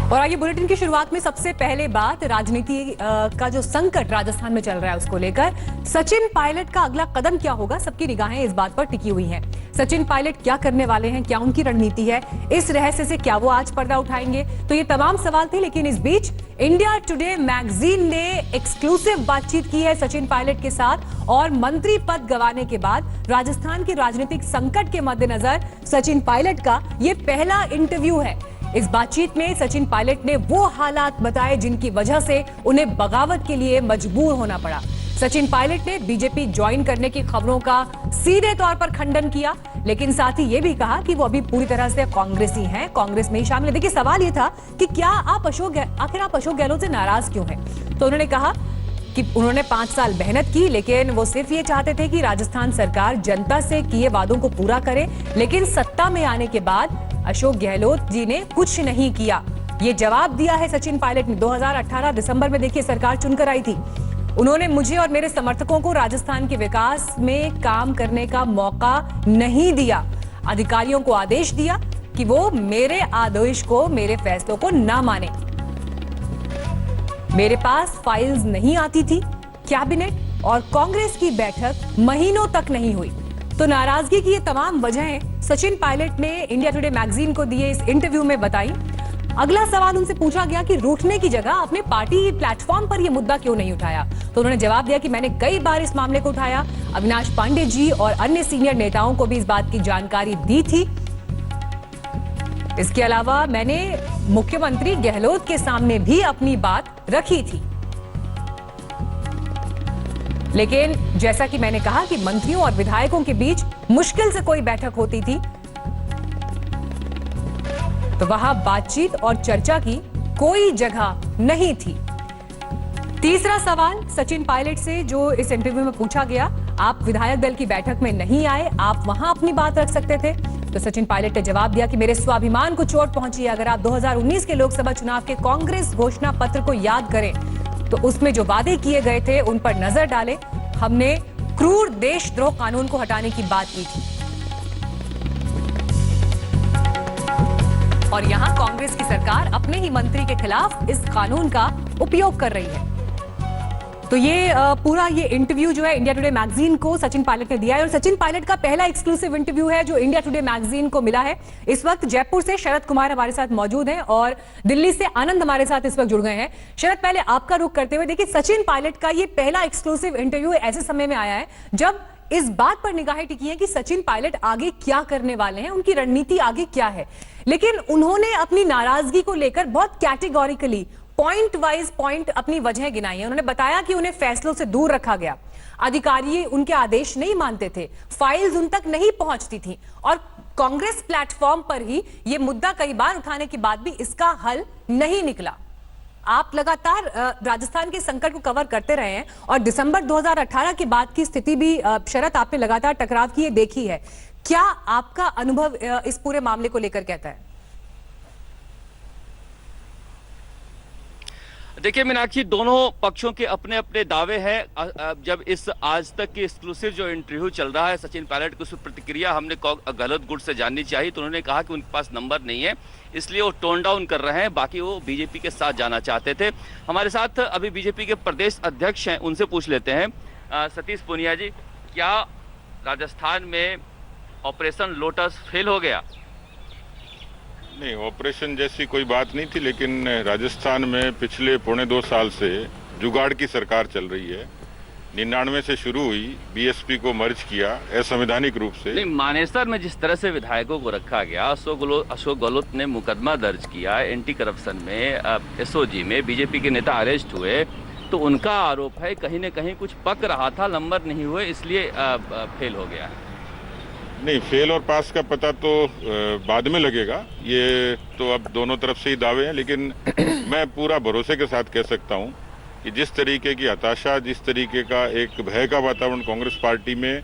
और आगे बुलेटिन की शुरुआत में सबसे पहले बात राजनीति का जो संकट राजस्थान में चल रहा है उसको लेकर। सचिन पायलट का अगला कदम क्या होगा, सबकी निगाहें इस बात पर टिकी हुई हैं। सचिन पायलट क्या करने वाले हैं, क्या उनकी रणनीति है, इस रहस्य से क्या वो आज पर्दा उठाएंगे, तो ये तमाम सवाल थे। लेकिन इस बीच इंडिया टुडे मैगजीन ने एक्सक्लूसिव बातचीत की है सचिन पायलट के साथ और मंत्री पद गंवाने के बाद राजस्थान के राजनीतिक संकट के मद्देनजर सचिन पायलट का ये पहला इंटरव्यू है। इस बातचीत में सचिन पायलट ने वो हालात बताए जिनकी वजह से उन्हें बगावत के लिए मजबूर होना पड़ा। सचिन पायलट ने बीजेपी ज्वाइन करने की खबरों का सीधे तौर पर खंडन किया, लेकिन साथ ही ये भी कहा कि वो अभी पूरी तरह से कांग्रेसी हैं, कांग्रेस में ही शामिल है। देखिए, सवाल ये था कि क्या आखिर आप अशोक गहलोत से नाराज क्यों हैं? तो उन्होंने कहा कि उन्होंने 5 साल मेहनत की, लेकिन वो सिर्फ ये चाहते थे कि राजस्थान सरकार जनता से किए वादों को पूरा करे। लेकिन सत्ता में आने के बाद अशोक गहलोत जी ने कुछ नहीं किया। ये जवाब दिया है सचिन पायलट ने। 2018 दिसंबर में देखिए सरकार चुनकर आई थी। उन्होंने मुझे और मेरे समर्थकों को राजस्थान के विकास में काम करने का मौका नहीं दिया। अधिकारियों को आदेश दिया कि वो मेरे आदेश को, मेरे फैसलों को ना माने। मेरे पास फाइल्स नहीं आती थी। कैबिनेट और कांग्रेस की बैठक महीनों तक नहीं हुई। तो नाराजगी की ये तमाम वजहें सचिन पायलट ने इंडिया टुडे मैगजीन को दिए इस इंटरव्यू में बताई। अगला सवाल उनसे पूछा गया कि रूठने की जगह अपने पार्टी प्लेटफॉर्म पर यह मुद्दा क्यों नहीं उठाया। तो उन्होंने जवाब दिया कि मैंने कई बार इस मामले को उठाया, अविनाश पांडे जी और अन्य सीनियर नेताओं को भी इस बात की जानकारी दी थी। इसके अलावा मैंने मुख्यमंत्री गहलोत के सामने भी अपनी बात रखी थी। लेकिन जैसा कि मैंने कहा कि मंत्रियों और विधायकों के बीच मुश्किल से कोई बैठक होती थी, तो वहां बातचीत और चर्चा की कोई जगह नहीं थी। तीसरा सवाल सचिन पायलट से जो इस इंटरव्यू में पूछा गया, आप विधायक दल की बैठक में नहीं आए, आप वहां अपनी बात रख सकते थे। तो सचिन पायलट ने जवाब दिया कि मेरे स्वाभिमान को चोट पहुंची है। अगर आप 2019 के लोकसभा चुनाव के कांग्रेस घोषणा पत्र को याद करें तो उसमें जो वादे किए गए थे उन पर नजर डालें। हमने क्रूर देशद्रोह कानून को हटाने की बात की थी और यहां कांग्रेस की सरकार अपने ही मंत्री के खिलाफ इस कानून का उपयोग कर रही है। तो ये पूरा ये इंटरव्यू जो है इंडिया टुडे मैगजीन को सचिन पायलट ने दिया है और सचिन पायलट का पहला एक्सक्लूसिव इंटरव्यू है जो इंडिया टुडे मैगजीन को मिला है। इस वक्त जयपुर से शरद कुमार हमारे साथ मौजूद हैं और दिल्ली से आनंद हमारे साथ इस वक्त जुड़ गए हैं। शरद, पहले आपका रुख करते हुए, देखिए सचिन पायलट का ये पहला एक्सक्लूसिव इंटरव्यू ऐसे समय में आया है जब इस बात पर निगाहें टिकी हैं कि सचिन पायलट आगे क्या करने वाले हैं, उनकी रणनीति आगे क्या है। लेकिन उन्होंने अपनी नाराजगी को लेकर बहुत कैटेगोरिकली पॉइंट वाइज पॉइंट अपनी वजह गिनाई है। उन्होंने बताया कि उन्हें फैसलों से दूर रखा गया, अधिकारी उनके आदेश नहीं मानते थे, फाइल्स उन तक नहीं पहुंचती थी और कांग्रेस प्लेटफॉर्म पर ही यह मुद्दा कई बार उठाने के बाद भी इसका हल नहीं निकला। आप लगातार राजस्थान के संकट को कवर करते रहे हैं और दिसंबर 2018 के बाद की स्थिति भी शरद आपने लगातार टकराव की देखी है। क्या आपका अनुभव इस पूरे मामले को लेकर कहता है? देखिए मीनाक्षी, दोनों पक्षों के अपने अपने दावे हैं। जब इस आज तक की एक्सक्लूसिव जो इंटरव्यू चल रहा है सचिन पायलट की, उस प्रतिक्रिया हमने गहलोत गुट से जाननी चाहिए तो उन्होंने कहा कि उनके पास नंबर नहीं है, इसलिए वो टोन डाउन कर रहे हैं, बाकी वो बीजेपी के साथ जाना चाहते थे। हमारे साथ अभी बीजेपी के प्रदेश अध्यक्ष हैं, उनसे पूछ लेते हैं। सतीश पूनिया जी, क्या राजस्थान में ऑपरेशन लोटस फेल हो गया? नहीं, ऑपरेशन जैसी कोई बात नहीं थी, लेकिन राजस्थान में पिछले 2.25 साल से जुगाड़ की सरकार चल रही है। 99 से शुरू हुई, बीएसपी को मर्ज किया असंवैधानिक रूप से। नहीं, मानेसर में जिस तरह से विधायकों को रखा गया, अशोक गहलोत ने मुकदमा दर्ज किया एंटी करप्शन में, एसओजी में बीजेपी के नेता अरेस्ट हुए, तो उनका आरोप है कहीं न कहीं कुछ पक रहा था, नंबर नहीं हुए, इसलिए फेल हो गया है। नहीं, फेल और पास का पता तो बाद में लगेगा, ये तो अब दोनों तरफ से ही दावे हैं। लेकिन मैं पूरा भरोसे के साथ कह सकता हूं कि जिस तरीके की हताशा, जिस तरीके का एक भय का वातावरण कांग्रेस पार्टी में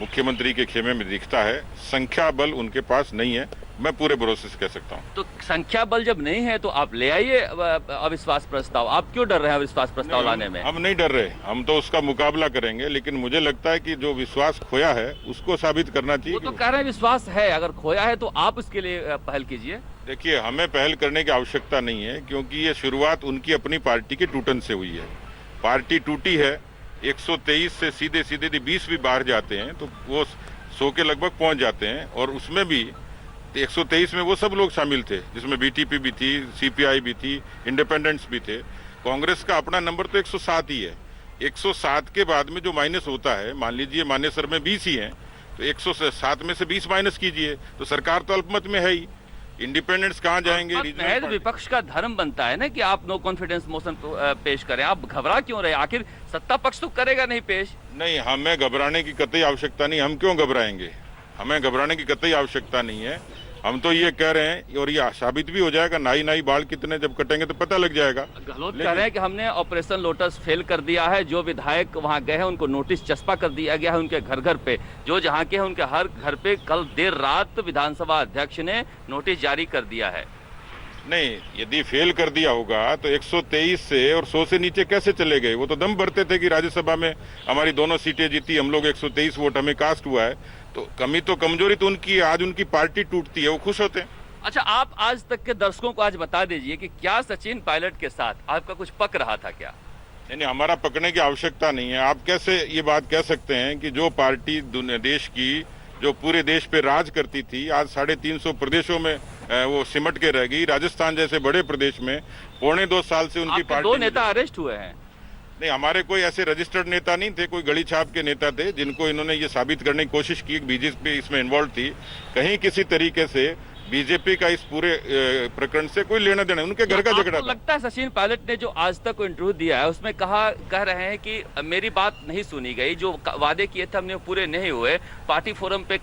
मुख्यमंत्री के खेमे में दिखता है, संख्या बल उनके पास नहीं है। मैं पूरे भरोसे से कह सकता हूँ। तो संख्या बल जब नहीं है तो आप ले आइए अविश्वास प्रस्ताव। आप क्यों डर रहे हैं अविश्वास प्रस्ताव लाने में? हम नहीं डर रहे, हम तो उसका मुकाबला करेंगे, लेकिन मुझे लगता है कि जो विश्वास खोया है उसको साबित करना चाहिए। वो तो कह रहे हैं विश्वास है, अगर खोया है तो आप उसके लिए पहल कीजिए। देखिए, हमें पहल करने की आवश्यकता नहीं है, क्योंकि ये शुरुआत उनकी अपनी पार्टी के टूटन से हुई है। पार्टी टूटी है, 123 से सीधे सीधे 20 भी बाहर जाते हैं तो वो 100 के लगभग पहुंच जाते हैं, और उसमें भी 123 में वो सब लोग शामिल थे जिसमें बीटीपी भी थी, सीपीआई भी थी, इंडिपेंडेंट्स भी थे। कांग्रेस का अपना नंबर तो 107 ही है। 107 के बाद में जो माइनस होता है, मान लीजिए मान्यसर में 20 ही हैं, तो 107 में से 20 माइनस कीजिए तो सरकार तो अल्पमत में है ही। इंडिपेंडेंट्स कहाँ जाएंगे? तो विपक्ष का धर्म बनता है ना कि आप नो कॉन्फिडेंस मोशन पेश करें। आप घबरा क्यों रहे? आखिर सत्ता पक्ष तो करेगा नहीं पेश। नहीं, हमें घबराने की कतई आवश्यकता नहीं। हम क्यों घबराएंगे? हमें घबराने की कतई आवश्यकता नहीं है। हम तो ये कह रहे हैं, और ये साबित भी हो जाएगा, नाई नाई बाल कितने जब कटेंगे तो पता लग जाएगा। गहलोत कह रहे हैं कि हमने ऑपरेशन लोटस फेल कर दिया है। जो विधायक वहां गए हैं उनको नोटिस चस्पा कर दिया गया है उनके घर घर पे। जो जहां के हैं उनके हर घर पे कल देर रात विधानसभा अध्यक्ष ने नोटिस जारी कर दिया है। नहीं, यदि फेल कर दिया होगा तो 123 से और 100 से नीचे कैसे चले गए? वो तो दम भरते थे कि राज्यसभा में हमारी दोनों सीटें जीती, हम लोग 123 वोट हमें कास्ट हुआ है। तो कमी तो कमजोरी तो उनकी है। आज उनकी पार्टी टूटती है, वो खुश होते हैं। अच्छा, आप आज तक के दर्शकों को आज बता दीजिए कि क्या सचिन पायलट के साथ आपका कुछ पक रहा था क्या? नहीं, हमारा पकने की आवश्यकता नहीं है। आप कैसे ये बात कह सकते हैं कि जो पार्टी देश की, जो पूरे देश पे राज करती थी, आज 350 प्रदेशों में वो सिमट के रह गई। राजस्थान जैसे बड़े प्रदेश में 2.25 साल से उनकी पार्टी। 2 नेता अरेस्ट हुए हैं। नहीं, हमारे कोई ऐसे रजिस्टर्ड नेता नहीं थे, कोई गली छाप के नेता थे जिनको इन्होंने ये साबित करने की कोशिश की कि बीजेपी इसमें इन्वॉल्व थी। कहीं किसी तरीके से बीजेपी का इस पूरे प्रकरण से कोई लेना देना, उनके घर का झगड़ा था। लगता है सचिन पायलट ने जो आज तक इंटरव्यू दिया है उसमें कह रहे हैं कि मेरी बात नहीं सुनी गई, जो वादे किए थे हमने पूरे नहीं हुए। पार्टी फोरम पे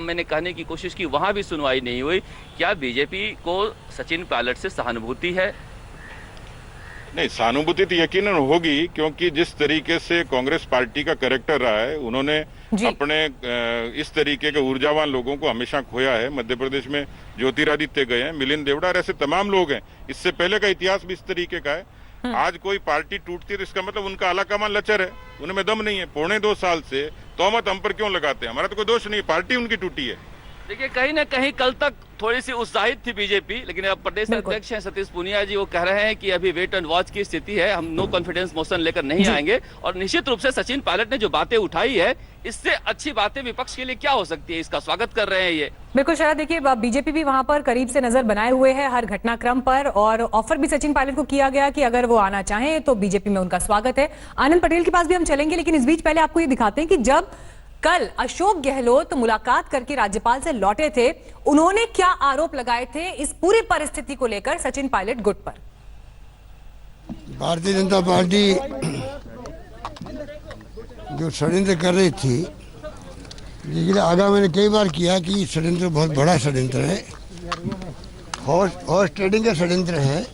मैंने कहने की कोशिश की, वहां भी सुनवाई नहीं हुई। क्या बीजेपी को सचिन पायलट से सहानुभूति है? नहीं, सहानुभूति तो यकीनन होगी, क्योंकि जिस तरीके से कांग्रेस पार्टी का कैरेक्टर रहा है, उन्होंने अपने इस तरीके के ऊर्जावान लोगों को हमेशा खोया है। मध्य प्रदेश में ज्योतिरादित्य गए हैं, मिलिंद देवड़ा, ऐसे तमाम लोग हैं। इससे पहले का इतिहास भी इस तरीके का है। आज कोई पार्टी टूटती है तो इसका मतलब उनका आलाकमान लचर है, उनमें दम नहीं है। 2.25 साल से तोहमत हम पर क्यों लगाते हैं? हमारा तो कोई दोष नहीं, पार्टी उनकी टूटी है। देखिए, कहीं ना कहीं कल तक थोड़ी सी उत्साहित थी बीजेपी, लेकिन अब प्रदेश अध्यक्ष हैं सतीश पूनिया जी, वो कह रहे हैं कि अभी वेट एंड वॉच की स्थिति है, हम नो कॉन्फिडेंस मोशन लेकर नहीं आएंगे। और निश्चित रूप से सचिन पायलट ने जो बातें उठाई है, इससे अच्छी बातें विपक्ष के लिए क्या हो सकती है? इसका स्वागत कर रहे हैं ये। बिल्कुल शरद, देखिए बीजेपी भी वहां पर करीब से नजर बनाए हुए है हर घटनाक्रम पर, और ऑफर भी सचिन पायलट को किया गया कि अगर वो आना चाहें तो बीजेपी में उनका स्वागत है। आनंद पटेल के पास भी हम चलेंगे, लेकिन इस बीच पहले आपको ये दिखाते हैं कि जब कल अशोक गहलोत मुलाकात करके राज्यपाल से लौटे थे, उन्होंने क्या आरोप लगाए थे इस पूरी परिस्थिति को लेकर सचिन पायलट गुट पर। भारतीय जनता पार्टी जो षड्यंत्र कर रही थी, लेकिन आगाह मैंने कई बार किया कि षड्यंत्र बहुत बड़ा षड्यंत्र है, हॉर्स ट्रेडिंग का षड्यंत्र है,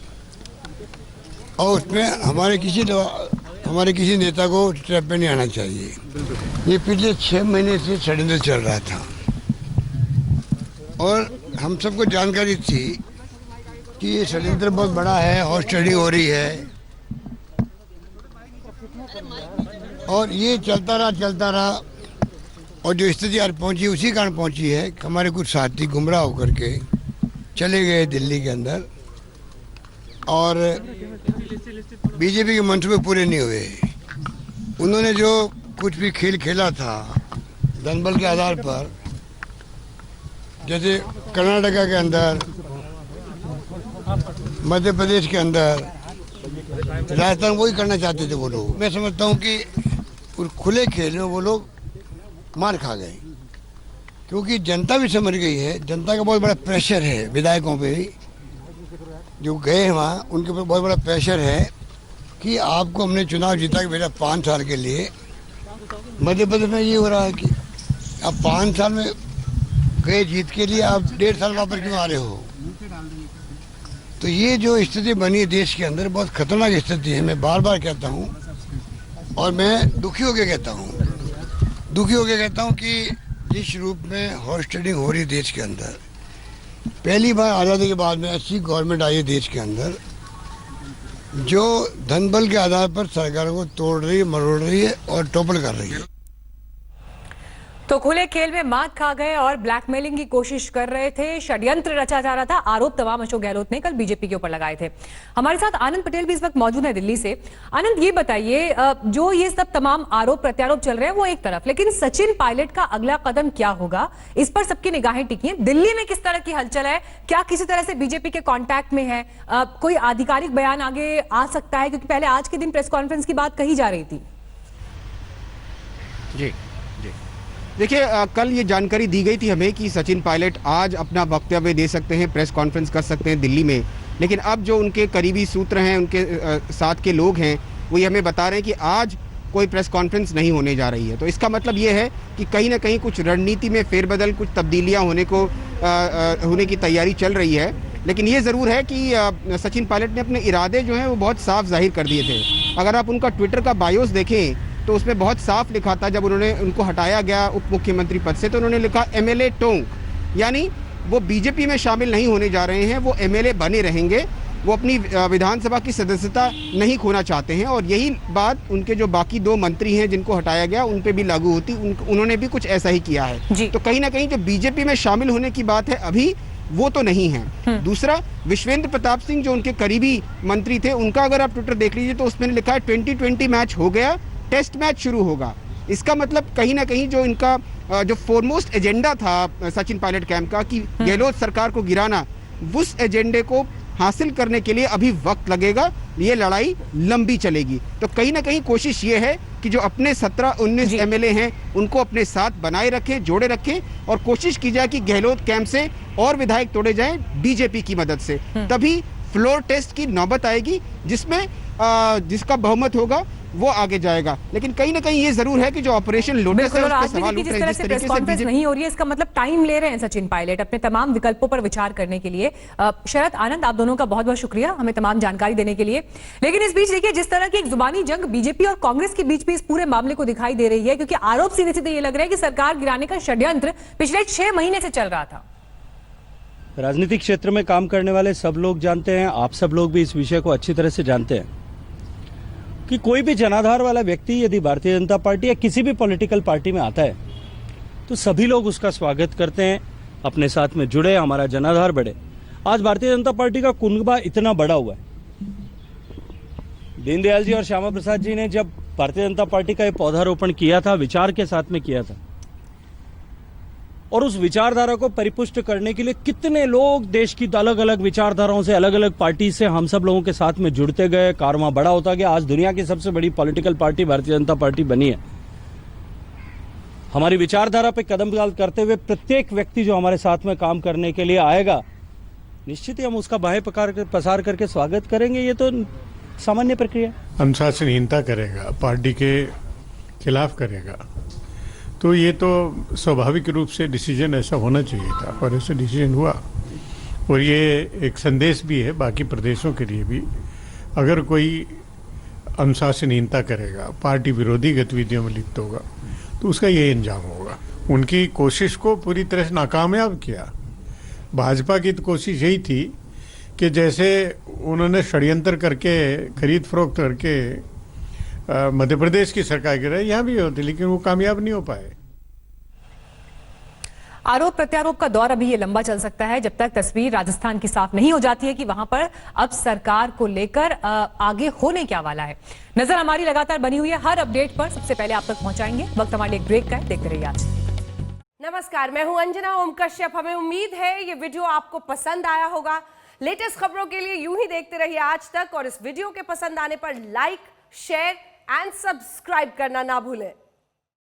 और उसमें हमारे किसी नेता को ट्रैप पे नहीं आना चाहिए। ये पिछले 6 महीने से षड्यंत्र चल रहा था, और हम सबको जानकारी थी कि ये षड्यंत्र बहुत बड़ा है, हॉर्स ट्रेडिंग हो रही है, और ये चलता रहा, और जो स्थिति आज पहुंची उसी कारण पहुंची है कि हमारे कुछ साथी गुमराह होकर के चले गए दिल्ली के अंदर, और बीजेपी के मंसूबे पूरे नहीं हुए। उन्होंने जो कुछ भी खेल खेला था धनबल के आधार पर, जैसे कर्नाटका के अंदर, मध्य प्रदेश के अंदर, राजस्थान, वही करना चाहते थे वो लोग। मैं समझता हूँ कि खुले खेल में वो लोग मार खा गए, क्योंकि जनता भी समझ गई है। जनता का बहुत बड़ा प्रेशर है विधायकों पे भी, जो गए वहाँ उनके ऊपर बहुत बड़ा प्रेशर है कि आपको हमने चुनाव जीता कि बेटा 5 साल के लिए। मध्य प्रदेश में ये हो रहा है कि आप 5 साल में गए जीत के लिए, आप 1.5 साल वापस क्यों आ रहे हो? तो ये जो स्थिति बनी है देश के अंदर, बहुत खतरनाक स्थिति है। मैं बार बार कहता हूँ, और मैं दुखी होकर कहता हूँ कि जिस रूप में हॉर्स ट्रेडिंग हो रही देश के अंदर, पहली बार आज़ादी के बाद में ऐसी गवर्नमेंट आई है देश के अंदर जो धन बल के आधार पर सरकार को तोड़ रही है, मरोड़ रही है और टोपल कर रही है। तो खुले खेल में मात खा गए और ब्लैकमेलिंग की कोशिश कर रहे थे, षड्यंत्र रचा जा रहा था, आरोप तमाम अशोक गहलोत ने कल बीजेपी के ऊपर लगाए थे। हमारे साथ आनंद पटेल भी इस वक्त मौजूद है दिल्ली से। आनंद, ये बताइए, जो ये सब तमाम आरोप प्रत्यारोप चल रहे हैं वो एक तरफ, लेकिन सचिन पायलट का अगला कदम क्या होगा, इस पर सबकी निगाहें टिकी हैं। दिल्ली में किस तरह की हलचल है, क्या किसी तरह से बीजेपी के कॉन्टैक्ट में है, कोई आधिकारिक बयान आगे आ सकता है, क्योंकि पहले आज के दिन प्रेस कॉन्फ्रेंस की बात कही जा रही थी। जी देखिए, कल ये जानकारी दी गई थी हमें कि सचिन पायलट आज अपना वक्तव्य दे सकते हैं, प्रेस कॉन्फ्रेंस कर सकते हैं दिल्ली में, लेकिन अब जो उनके करीबी सूत्र हैं, उनके साथ के लोग हैं, वो ये हमें बता रहे हैं कि आज कोई प्रेस कॉन्फ्रेंस नहीं होने जा रही है। तो इसका मतलब ये है कि कहीं ना कहीं कुछ रणनीति में फेरबदल, कुछ तब्दीलियाँ होने की तैयारी चल रही है। लेकिन ये ज़रूर है कि सचिन पायलट ने अपने इरादे जो हैं वो बहुत साफ जाहिर कर दिए थे। अगर आप उनका ट्विटर का बायोस देखें तो उसमें बहुत साफ लिखा था, जब उनको हटाया गया उप मुख्यमंत्री पद से, तो उन्होंने लिखा MLA टोंक, यानी वो बीजेपी में शामिल नहीं होने जा रहे हैं, वो MLA बने रहेंगे, वो अपनी विधानसभा की सदस्यता नहीं खोना चाहते हैं। और यही बात उनके जो बाकी 2 मंत्री हैं जिनको हटाया गया उन पे भी लागू होती, उन्होंने भी कुछ ऐसा ही किया है। तो कहीं ना कहीं जो बीजेपी में शामिल होने की बात है अभी, वो तो नहीं है। दूसरा, विश्वेंद्र प्रताप सिंह जो उनके करीबी मंत्री थे, उनका अगर आप ट्विटर देख लीजिए तो उसमें लिखा है 2020 मैच हो गया, टेस्ट मैच शुरू होगा। इसका मतलब कहीं ना कहीं जो इनका जो फोरमोस्ट एजेंडा था सचिन पायलट कैंप का कि गहलोत सरकार को गिराना, उस एजेंडे को हासिल करने के लिए अभी वक्त लगेगा, ये लड़ाई लंबी चलेगी। तो कहीं ना कहीं कोशिश ये है कि जो अपने 17-19 MLA हैं उनको अपने साथ बनाए रखें, जोड़े रखें, और कोशिश की जाए कि गहलोत कैंप से और विधायक तोड़े जाएं बीजेपी की मदद से। तभी फ्लोर टेस्ट की नौबत आएगी जिसमें जिसका बहुमत होगा वो आगे जाएगा। लेकिन कहीं ना कहीं ये जरूर है कि जो ऑपरेशन लोटस है, उसका सवाल उठ रहा है, जिस तरीके से कॉन्फ्रेंस नहीं हो रही है, इसका मतलब टाइम ले रहे हैं सचिन पायलट अपने तमाम विकल्पों पर विचार करने के लिए। शरद, आनंद, आप दोनों का बहुत बहुत शुक्रिया हमें तमाम जानकारी देने के लिए। लेकिन इस बीच देखिए, जिस तरह की एक जुबानी जंग बीजेपी और कांग्रेस के बीच भी इस पूरे मामले को दिखाई दे रही है, क्योंकि आरोप सीधे सीधे ये लग रहा है कि सरकार गिराने का षड्यंत्र पिछले 6 महीने से चल रहा था। राजनीतिक क्षेत्र में काम करने वाले सब लोग जानते हैं, आप सब लोग भी इस विषय को अच्छी तरह से जानते हैं कि कोई भी जनाधार वाला व्यक्ति यदि भारतीय जनता पार्टी या किसी भी पॉलिटिकल पार्टी में आता है तो सभी लोग उसका स्वागत करते हैं, अपने साथ में जुड़े, हमारा जनाधार बढ़े। आज भारतीय जनता पार्टी का कुनबा इतना बड़ा हुआ है। दीनदयाल जी और श्यामा प्रसाद जी ने जब भारतीय जनता पार्टी का ये पौधारोपण किया था, विचार के साथ में किया था, और उस विचारधारा को परिपुष्ट करने के लिए कितने लोग देश की अलग अलग विचारधाराओं से, अलग अलग पार्टी से हम सब लोगों के साथ में जुड़ते गए, कारवां बड़ा होता गया। आज दुनिया की सबसे बड़ी political party Bharatiya Janata party बनी है। हमारी विचारधारा पे कदम करते हुए प्रत्येक व्यक्ति जो हमारे साथ में काम करने के लिए आएगा, निश्चित ही हम उसका बाहें पसार करके स्वागत करेंगे। ये तो सामान्य प्रक्रिया। अनुशासनहीनता करेगा, पार्टी के खिलाफ करेगा, तो ये तो स्वाभाविक रूप से डिसीजन ऐसा होना चाहिए था और ऐसा डिसीजन हुआ। और ये एक संदेश भी है बाकी प्रदेशों के लिए भी, अगर कोई अनुशासनहीनता करेगा, पार्टी विरोधी गतिविधियों में लिप्त होगा, तो उसका ये अंजाम होगा। उनकी कोशिश को पूरी तरह से नाकामयाब किया। भाजपा की तो कोशिश यही थी कि जैसे उन्होंने षड्यंत्र करके, खरीद फरोख्त करके मध्य प्रदेश की सरकार गिराई, यहाँ भी होती, लेकिन वो कामयाब नहीं हो पाए। आरोप प्रत्यारोप का दौर अभी ये लंबा चल सकता है जब तक तस्वीर राजस्थान की साफ नहीं हो जाती है कि वहां पर अब सरकार को लेकर आगे होने क्या वाला है। नजर हमारी लगातार बनी हुई है, हर अपडेट पर सबसे पहले आप तक पहुंचाएंगे। वक्त हमारे एक ब्रेक का है, देखते रहिए आज। नमस्कार, मैं हूं अंजना ओम कश्यप। हमें उम्मीद है ये वीडियो आपको पसंद आया होगा। लेटेस्ट खबरों के लिए यूं ही देखते रहिए आज तक, और इस वीडियो के पसंद आने पर लाइक, शेयर एंड सब्सक्राइब करना ना भूलें।